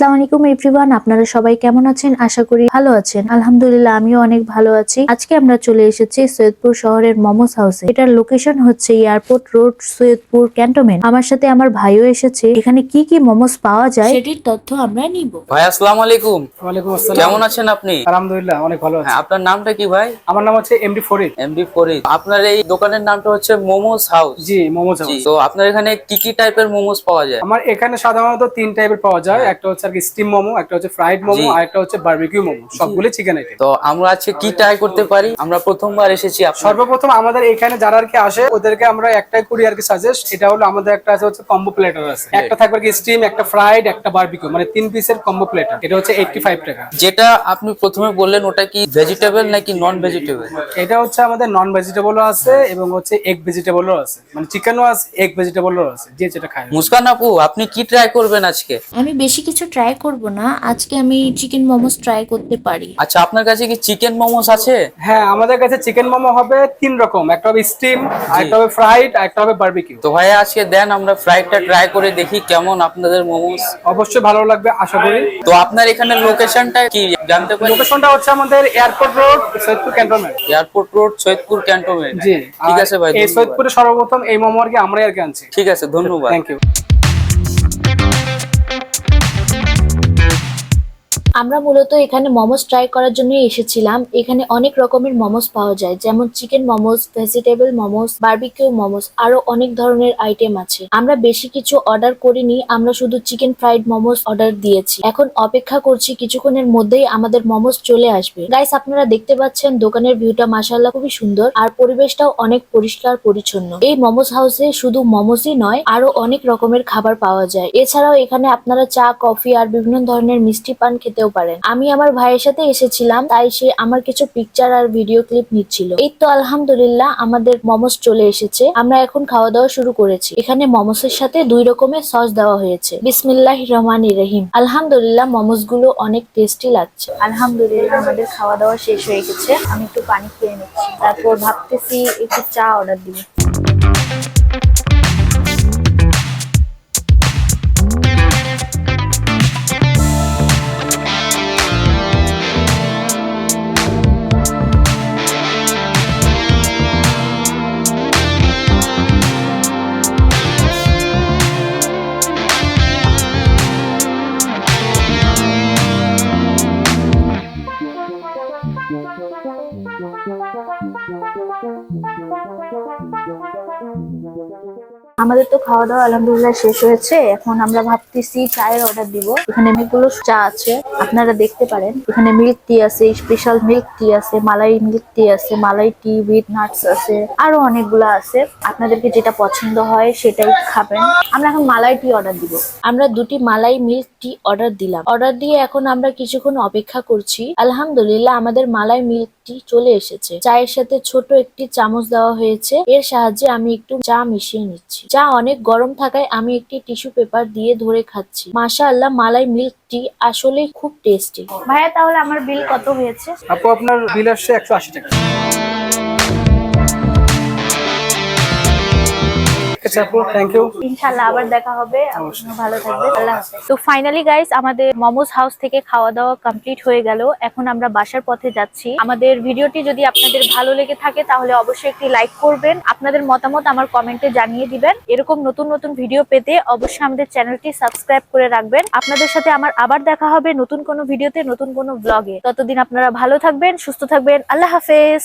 আসসালামু আলাইকুম এভরিওয়ান, আপনারা সবাই কেমন আছেন? আশা করি ভালো আছেন। আলহামদুলিল্লাহ আমিও অনেক ভালো আছি। আজকে আমরা চলে এসেছি সৈয়দপুর শহরের মোমোস হাউসে। এটার লোকেশন হচ্ছে এয়ারপোর্ট রোড, সৈয়দপুর ক্যান্টনমেন্ট। আমার সাথে আমার ভাইও এসেছে। এখানে কি কি মোমোস পাওয়া যায় সেটির তথ্য আমরা নিব। ভাই আসসালামু আলাইকুম। ওয়ালাইকুম আসসালাম। কেমন আছেন আপনি? আলহামদুলিল্লাহ অনেক ভালো আছি। হ্যাঁ, আপনার নামটা কি ভাই? আমার নাম হচ্ছে এমডি ফরিদ। এমডি ফরিদ। আপনার এই দোকানের নামটা হচ্ছে মোমোস হাউস। জি, মোমোস জি, হাউস। তো আপনার এখানে কি কি টাইপের মোমোস পাওয়া যায়? আমার এখানে সাধারণত 3 টাইপের পাওয়া যায়। একটা হচ্ছে আর কি স্টিম মোমো, একটা হচ্ছে ফ্রাইড মোমো, জি। আর একটা হচ্ছে বারবিকিউ মোমো। সবগুলো চিকেন আইটেম। তো আমরা আজকে কি ট্রাই করতে পারি? আমরা প্রথমবার এসেছি সর্বপ্রথম আমাদের এখানে যারা আর কি আসে ওদেরকে আমরা একটাই করি আর কি সাজেস্ট। এটা হলো আমাদের একটা আছে হচ্ছে কম্বো প্লেটার আছে। একটা থাকবে কি স্টিম, একটা ফ্রাইড, একটা বারবিকিউ, মানে 3 পিসের কম্বো প্লেটার। এটা হচ্ছে 85 টাকা। যেটা আপনি প্রথমে বললেন ওটা কি ভেজিটেবল নাকি নন ভেজিটেবল? এটা হচ্ছে আমাদের নন ভেজিটেবলও আছে এবং হচ্ছে এগ ভেজিটেবলও আছে, মানে চিকেনও আছে, এগ ভেজিটেবলও আছে, যে যেটা খায়। মুস্কান আপু, আপনি কি ট্রাই করবেন আজকে? আমি বেশি কিছু ট্রাই করব না, আজকে আমি চিকেন মোমোস ট্রাই করতে পারি। আচ্ছা, আপনার কাছে কি চিকেন মোমোস আছে? হ্যাঁ, আমাদের কাছে চিকেন মোমো হবে 3 রকম। একটা হবে স্টিম, একটা হবে ফ্রাইড, আর একটা হবে বারবিকিউ। তো ভাইয়া আজকে দেন আমরা ফ্রাইডটা ট্রাই করে দেখি কেমন আপনাদের মোমোস। অবশ্যই ভালো লাগবে আশা করি। তো আপনার এখানে লোকেশনটা কি জানতে পারি? লোকেশনটা হচ্ছে আমাদের airport road, Saidpur cantonment. Airport road, Saidpur cantonment. জি, ঠিক আছে ভাই, এই ধন্যবাদ। সৈয়দপুরে সর্বপ্রথম এই মোমো আর কি আমরাই আর কি আনছি। ঠিক আছে, ধন্যবাদ। Thank you. আমরা মূলত এখানে মোমোস ট্রাই করার জন্য এসেছিলাম। এখানে অনেক রকমের মোমোস পাওয়া যায়, যেমন chicken momos, vegetable momos, barbecue momos, আরো অনেক ধরনের আইটেম আছে। আমরা বেশি কিছু অর্ডার করিনি, আমরা শুধু চিকেন ফ্রাইড মোমোস অর্ডার দিয়েছি। এখন অপেক্ষা করছি, কিছুক্ষণের মধ্যেই আমাদের মোমোস চলে আসবে। গাইস, আপনারা দেখতে পাচ্ছেন দোকানের ভিউটা মাশাআল্লাহ খুবই সুন্দর, আর পরিবেশটাও অনেক পরিষ্কার পরিচ্ছন্ন। এই মোমোস হাউসে শুধু মোমোসই নয়, আরো অনেক রকমের খাবার পাওয়া যায়। এছাড়াও এখানে আপনারা চা, কফি আর বিভিন্ন ধরনের মিষ্টি পান খেতে পারেন। আমি আমার ভাইয়ের সাথে এসেছিলাম, তাই সে আমার কিছু পিকচার আর ভিডিও ক্লিপ নিচ্ছিল। এই তো আলহামদুলিল্লাহ আমাদের মোমোস চলে এসেছে। আমরা এখন খাওয়া দাওয়া শুরু করেছি। এখানে মোমোসের সাথে 2 রকমের সস দেওয়া হয়েছে। বিসমিল্লাহির রহমানির রহিম। আলহামদুলিল্লাহ মোমোস গুলো অনেক টেস্টি লাগছে। আলহামদুলিল্লাহ আমাদের খাওয়া দাওয়া শেষ হয়ে গেছে। আমি একটু পানি খেয়ে নিচ্ছি, তারপর ভাবতেছি একটু চা অর্ডার দিব। আমাদের তো খাওয়া দাওয়া আলহামদুলিল্লাহ শেষ হয়েছে। এখন আমরা ভাবতেছি চায়ের অর্ডার দিব। এখানে অনেকগুলো চা আছে, আপনারা দেখতে পারেন। এখানে মিল্ক টি আছে, স্পেশাল মিল্ক টি আছে, মালাই মিল্ক টি আছে, মালাই টি উইথ নাটস আছে, আরো অনেকগুলো আছে। আপনাদেরকে যেটা পছন্দ হয় সেটাই খাবেন। আমরা এখন মালাই টি অর্ডার দিব। আমরা 2টি মালাই মিল্ক টি অর্ডার দিলাম। অর্ডার দিয়ে এখন আমরা কিছুক্ষণ অপেক্ষা করছি। আলহামদুলিল্লাহ আমাদের মালাই মিল্ক টি চলে এসেছে। চায়ের সাথে ছোট একটি চামচ দেওয়া হয়েছে, এর সাহায্যে আমি একটু চা মিশিয়ে নিচ্ছি। চা অনেক গরম থাকায় আমি একটি টিস্যু পেপার দিয়ে ধরে খাচ্ছি। মাশাআল্লাহ মালাই মিল্ক টি আসলে খুব টেস্টি। ভাইয়া, তাহলে আমার বিল কত হয়েছে? আপু, আপনার বিল আসছে 180 টাকা। Thank you. ইনশাআল্লাহ আবার দেখা হবে। ভালো থাকবেন, আল্লাহ হাফেজ। তো ফাইনালি গাইস, আমাদের মোমোস হাউস থেকে খাওয়া দাওয়া কমপ্লিট হয়ে গেল। এখন আমরা বাসার পথে যাচ্ছি। আমাদের ভিডিওটি যদি আপনাদের ভালো লেগে থাকে তাহলে অবশ্যই একটি লাইক করবেন। আপনাদের মতামত আমার কমেন্টে জানিয়ে দিবেন। এরকম নতুন নতুন ভিডিও পেতে অবশ্যই আমাদের চ্যানেলটি সাবস্ক্রাইব করে রাখবেন। আপনাদের সাথে আমার আবার দেখা হবে নতুন কোনো ভিডিওতে, নতুন কোনো ব্লগে। ততদিন আপনারা ভালো থাকবেন, সুস্থ থাকবেন। আল্লাহ হাফেজ।